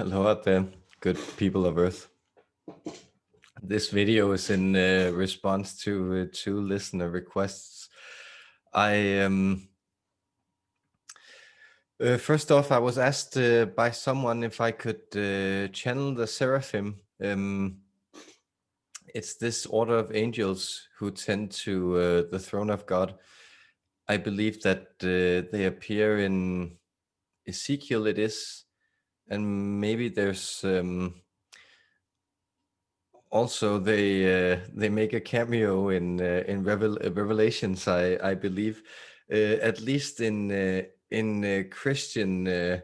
Hello out there, good people of Earth. This video is in response to two listener requests. First off, I was asked by someone if I could channel the Seraphim. It's this order of angels who tend to the throne of God. I believe that they appear in Ezekiel, it is, and maybe there's also they make a cameo in Revelations. I believe, at least in Christian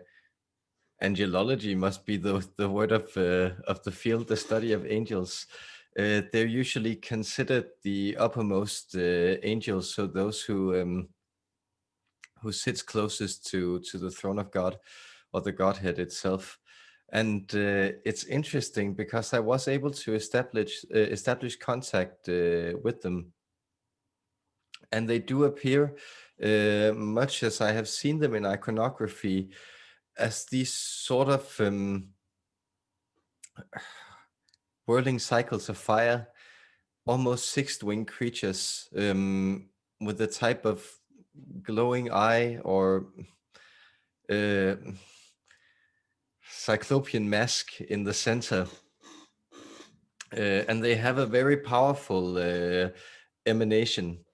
angelology, must be the word of the field, the study of angels. They're usually considered the uppermost angels, so those who sits closest to the throne of God, or the Godhead itself. And it's interesting because I was able to establish contact with them, and they do appear, much as I have seen them in iconography, as these sort of whirling cycles of fire, almost six-winged creatures, with a type of glowing eye or cyclopean mask in the center. And they have a very powerful emanation,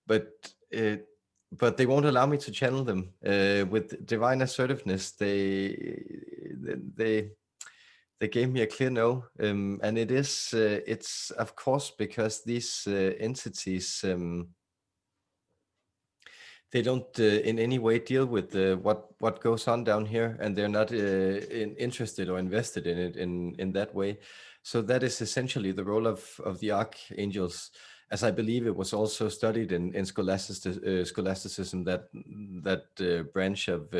but they won't allow me to channel them with divine assertiveness. They gave me a clear no, and it's of course because these entities, they don't in any way deal with what goes on down here, and they're not interested or invested in it in that way. So that is essentially the role of the archangels, as I believe it was also studied in scholasticism, that branch of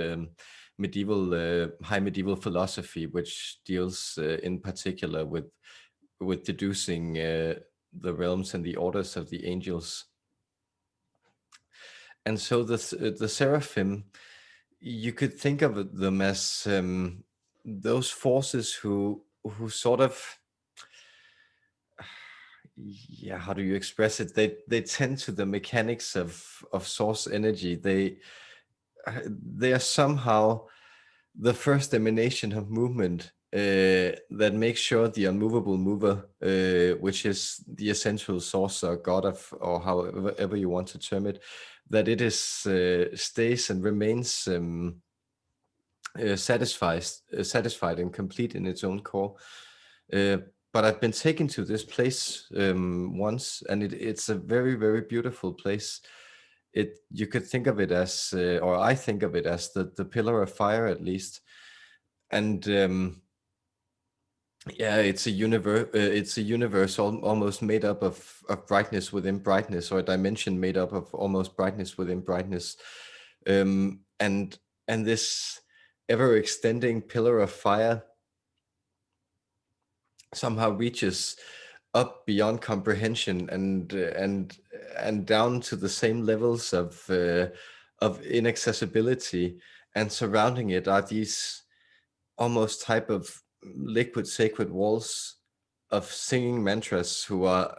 high medieval philosophy, which deals in particular with deducing the realms and the orders of the angels. And so the Seraphim, you could think of them as those forces who sort of, yeah, how do you express it? They tend to the mechanics of source energy. They are somehow the first emanation of movement that makes sure the unmovable mover, which is the essential source or God of, or however you want to term it, that it is stays and remains satisfied and complete in its own core. But I've been taken to this place once, and it's a very, very beautiful place. You could think of it as, or I think of it as the pillar of fire, at least. And yeah, it's a universe. It's a universe almost made up of brightness within brightness, or a dimension made up of almost brightness within brightness. And this ever extending pillar of fire somehow reaches up beyond comprehension and down to the same levels of inaccessibility, and surrounding it are these almost type of liquid sacred walls of singing mantras who are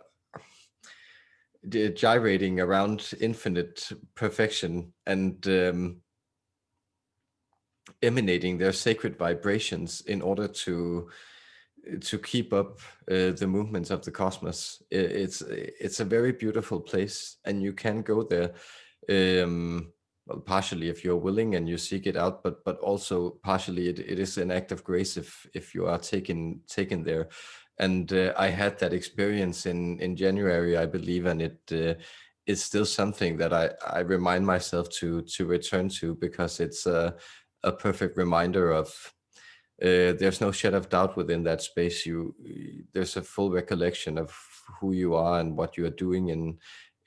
gyrating around infinite perfection and emanating their sacred vibrations in order to keep up the movements of the cosmos. It's a very beautiful place, and you can go there, well, partially if you're willing and you seek it out, but also partially it is an act of grace if you are taken there. And I had that experience in January, I believe, and it is still something that I remind myself to return to, because it's a perfect reminder of there's no shed of doubt within that space. There's a full recollection of who you are and what you are doing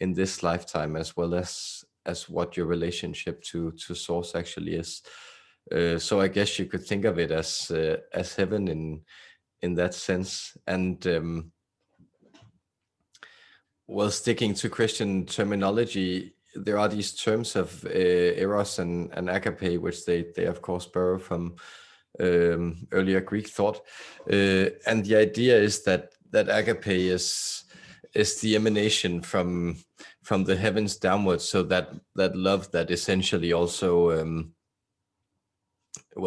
in this lifetime, as well as what your relationship to source actually is. So I guess you could think of it as heaven in that sense. And well, sticking to Christian terminology, there are these terms of eros and agape, which they of course borrow from earlier Greek thought. And the idea is that agape is the emanation from the heavens downwards, so that love that essentially also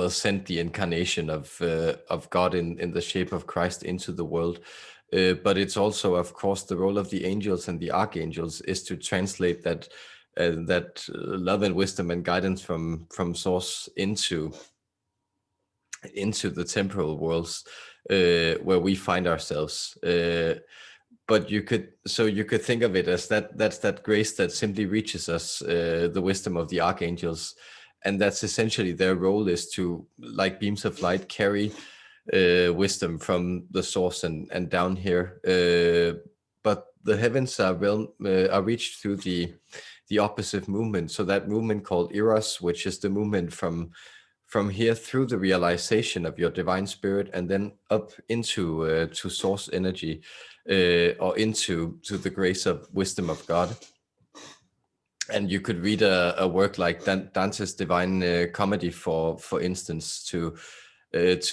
sent the incarnation of God in the shape of Christ into the world. But it's also, of course, the role of the angels and the archangels is to translate that love and wisdom and guidance from source into the temporal worlds where we find ourselves. But you could think of it as that's that grace that simply reaches us, the wisdom of the archangels, and that's essentially their role, is to, like beams of light, carry wisdom from the source and down here. But the heavens are reached through the opposite movement. So that movement called Eros, which is the movement from here through the realization of your divine spirit, and then up into to source energy, or into the grace of wisdom of God. And you could read a work like Dante's Divine Comedy, for instance, to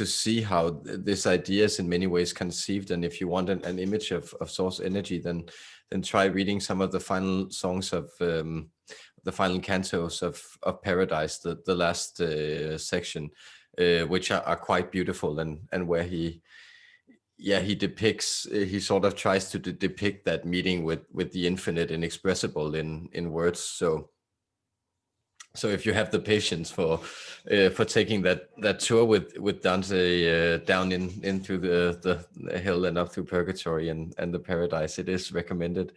see how this idea is in many ways conceived. And if you want an image of source energy, then try reading some of the final songs of the final cantos of Paradise, the last section, which are quite beautiful, and where he depicts, he sort of tries to depict that meeting with the infinite inexpressible in words. So if you have the patience for taking that tour with Dante down in through the hell and up through purgatory and the paradise, it is recommended.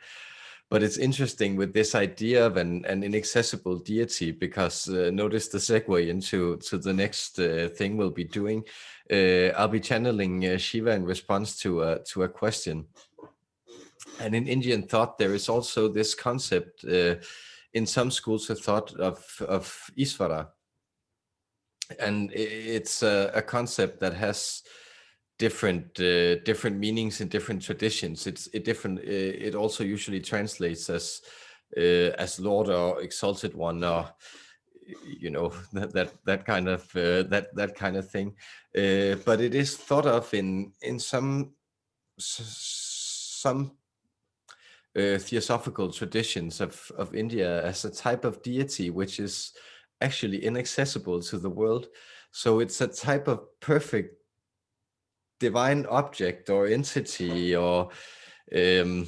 But it's interesting with this idea of an inaccessible deity, because notice the segue into the next thing we'll be doing. I'll be channeling Shiva in response to a question. And in Indian thought, there is also this concept in some schools of thought of Isvara. And it's a concept that has different meanings in different traditions. It also usually translates as Lord or Exalted One, or that kind of thing. But it is thought of in some theosophical traditions of India as a type of deity which is actually inaccessible to the world. So it's a type of perfect divine object or entity, or that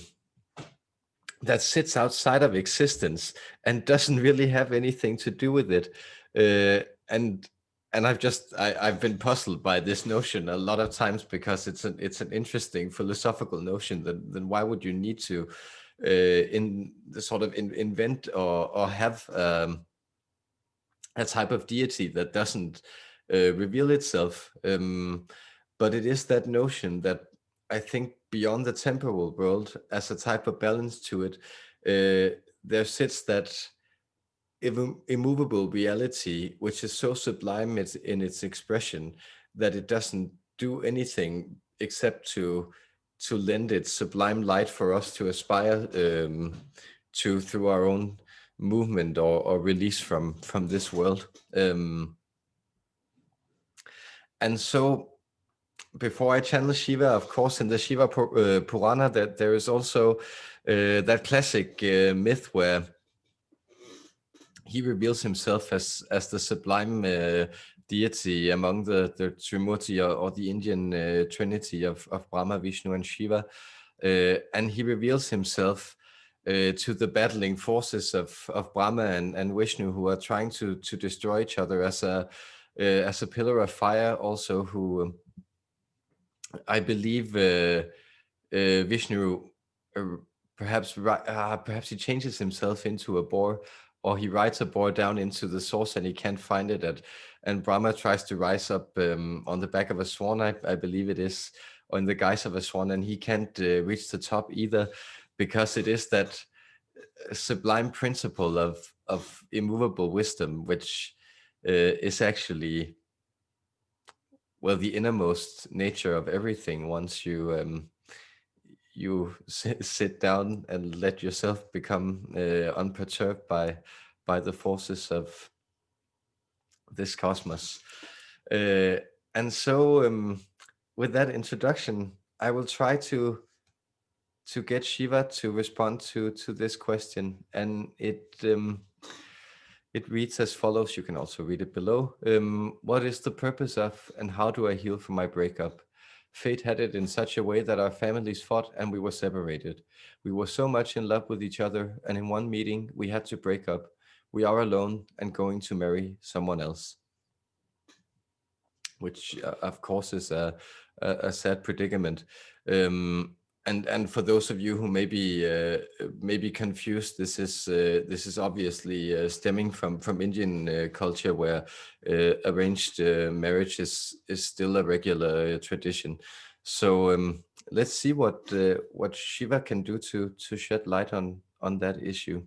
sits outside of existence and doesn't really have anything to do with it. And I've been puzzled by this notion a lot of times, because it's an interesting philosophical notion. Then why would you need to invent or have a type of deity that doesn't reveal itself? But it is that notion that I think beyond the temporal world, as a type of balance to it, there sits that immovable reality, which is so sublime in its expression that it doesn't do anything except to lend its sublime light for us to aspire to, through our own movement or release from this world. And so, before I channel Shiva, of course, in the Shiva Purana, that there is also that classic myth where he reveals himself as the sublime deity among the Trimurti, or the Indian trinity of Brahma, Vishnu, and Shiva. And he reveals himself to the battling forces of Brahma and Vishnu, who are trying to destroy each other, as a pillar of fire, also, who I believe Vishnu perhaps he changes himself into a boar, or he rides a boar down into the source and he can't find it. And Brahma tries to rise up on the back of a swan, I believe it is, or in the guise of a swan, and he can't reach the top either, because it is that sublime principle of immovable wisdom, which is actually, well, the innermost nature of everything. Once you sit down and let yourself become unperturbed by the forces of this cosmos. And so, with that introduction, I will try to get Shiva to respond to this question, and it reads as follows. You can also read it below. What is the purpose of, and how do I heal from my breakup? Fate had it in such a way that our families fought and we were separated. We were so much in love with each other, and in one meeting we had to break up. We are alone and going to marry someone else, which of course is a sad predicament. And for those of you who may be confused, this is obviously stemming from Indian culture, where arranged marriage is still a regular tradition. So let's see what Shiva can do to shed light on that issue.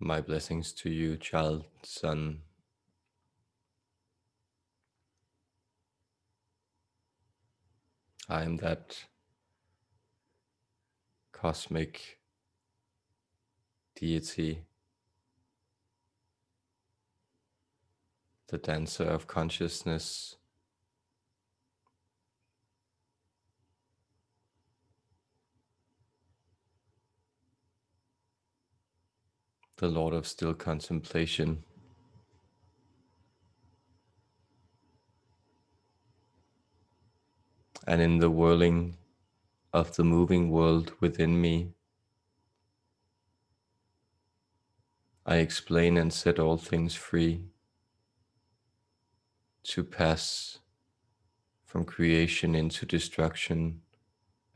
My blessings to you, child, son. I am that cosmic deity, the dancer of consciousness, the Lord of still contemplation. And in the whirling of the moving world within me, I explain and set all things free to pass from creation into destruction,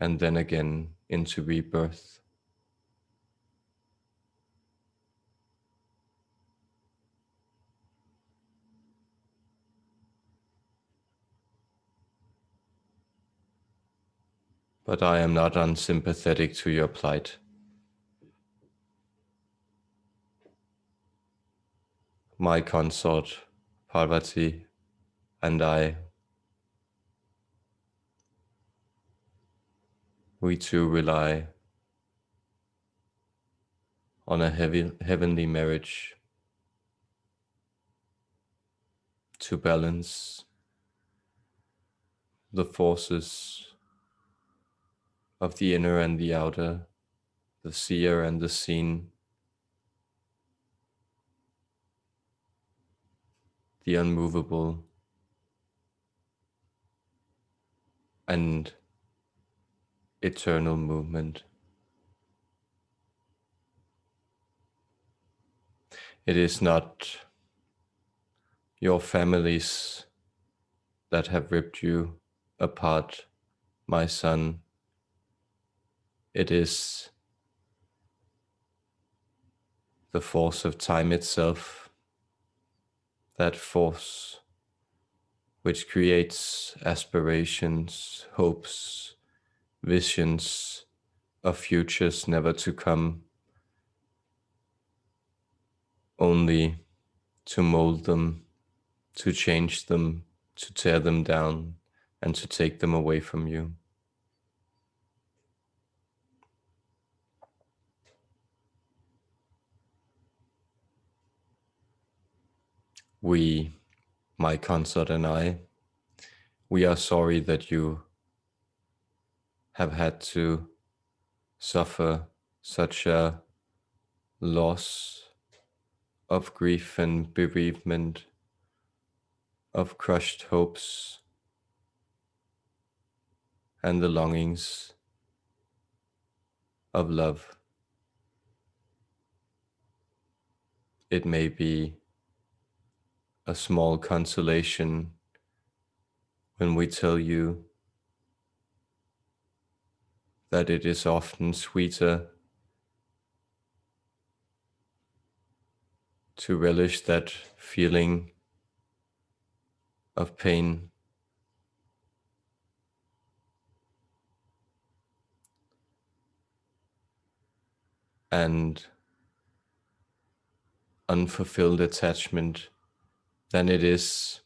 and then again into rebirth. But I am not unsympathetic to your plight. My consort, Parvati, and I, we too rely on a heavenly marriage to balance the forces of the inner and the outer, the seer and the seen, the unmovable and eternal movement. It is not your families that have ripped you apart, my son. It is the force of time itself, that force which creates aspirations, hopes, visions of futures never to come, only to mold them, to change them, to tear them down, and to take them away from you. We my consort and I, we are sorry that you have had to suffer such a loss of grief and bereavement, of crushed hopes and the longings of love. It may be a small consolation when we tell you that it is often sweeter to relish that feeling of pain and unfulfilled attachment than it is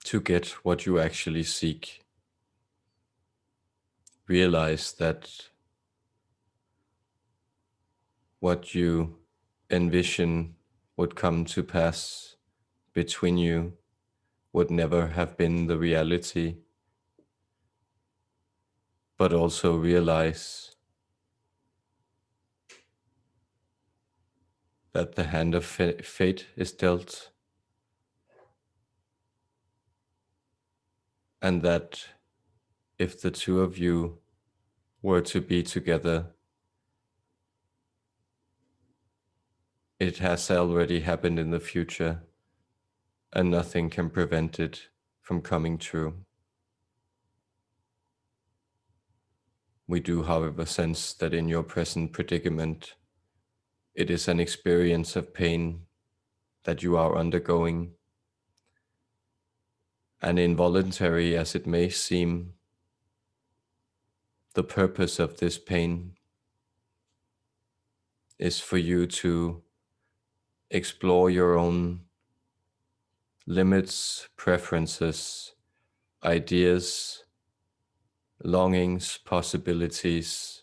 to get what you actually seek. Realize that what you envision would come to pass between you would never have been the reality, but also realize that the hand of fate is dealt, and that if the two of you were to be together, it has already happened in the future, and nothing can prevent it from coming true. We do, however, sense that in your present predicament, it is an experience of pain that you are undergoing, and involuntary as it may seem, the purpose of this pain is for you to explore your own limits, preferences, ideas, longings, possibilities,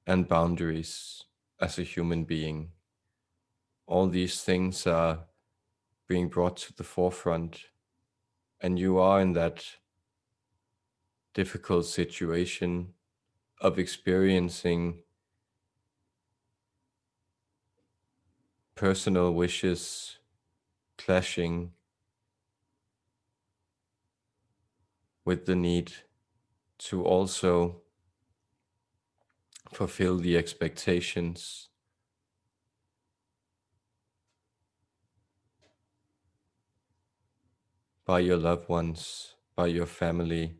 and boundaries as a human being. All these things are being brought to the forefront, and you are in that difficult situation of experiencing personal wishes clashing with the need to also fulfill the expectations by your loved ones, by your family,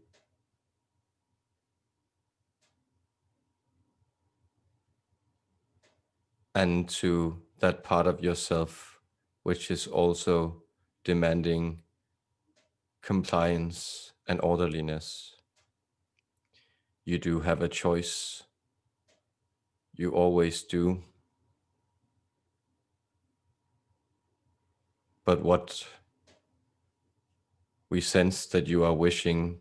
and to that part of yourself which is also demanding compliance and orderliness. You do have a choice. You always do. But what we sense that you are wishing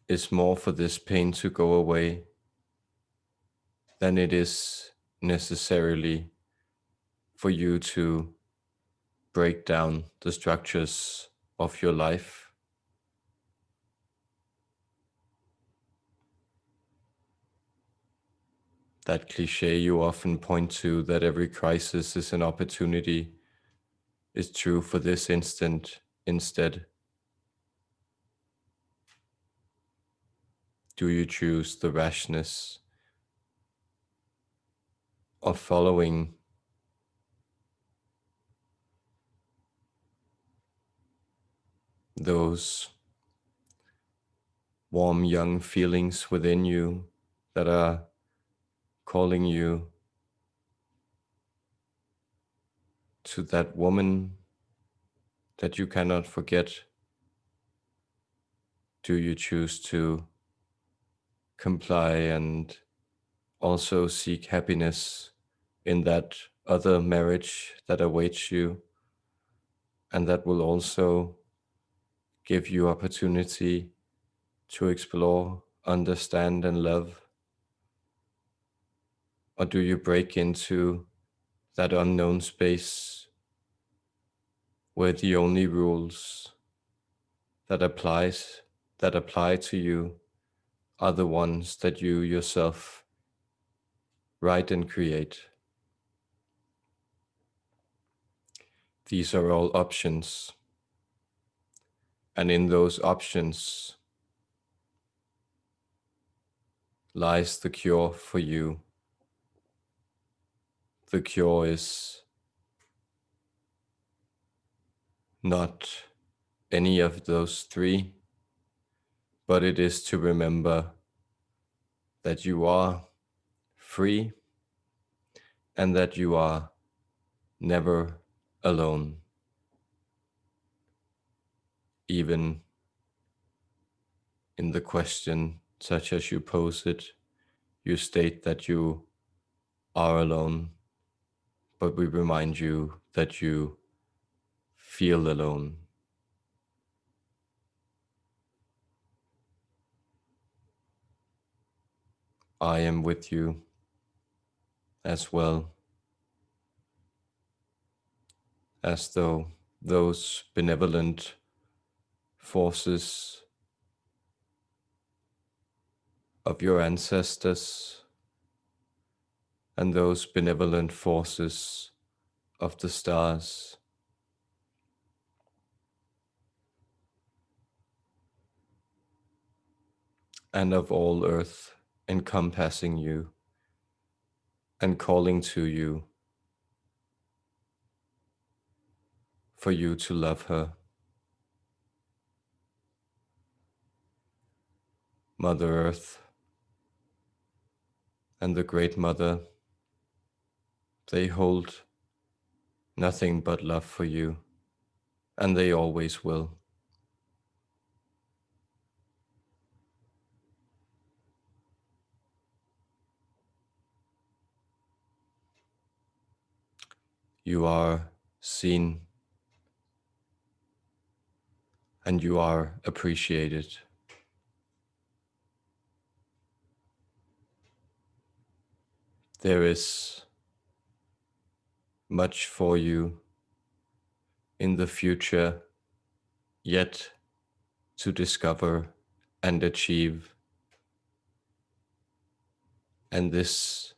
is more for this pain to go away than it is necessarily for you to break down the structures of your life. That cliche you often point to, that every crisis is an opportunity, is true for this instant instead. Do you choose the rashness of following those warm young feelings within you that are calling you to that woman that you cannot forget? Do you choose to comply and also seek happiness in that other marriage that awaits you, and that will also give you opportunity to explore, understand, and love? Or do you break into that unknown space where the only rules that apply to you are the ones that you yourself write and create. These are all options, and in those options lies the cure for you. The cure is not any of those three, but it is to remember that you are free and that you are never alone. Even in the question, such as you pose it, you state that you are alone, but we remind you that you feel alone. I am with you as well, as though those benevolent forces of your ancestors and those benevolent forces of the stars and of all earth encompassing you and calling to you for you to love her. Mother Earth and the Great Mother, they hold nothing but love for you, and they always will. You are seen and you are appreciated. There is much for you in the future yet to discover and achieve. And this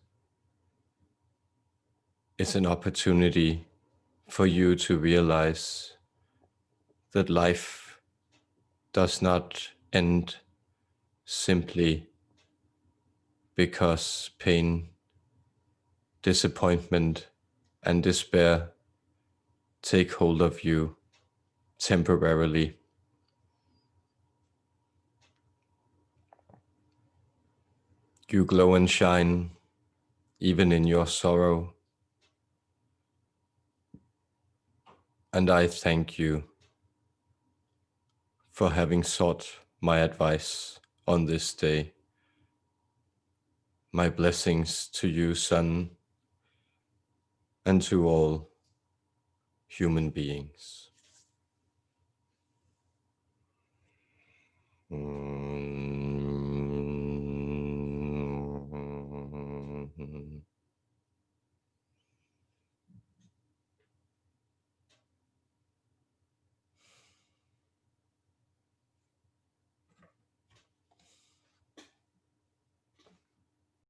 is an opportunity for you to realize that life does not end simply because pain, disappointment, and despair take hold of you temporarily. You glow and shine even in your sorrow, and I thank you for having sought my advice on this day. My blessings to you, Sun, and to all human beings.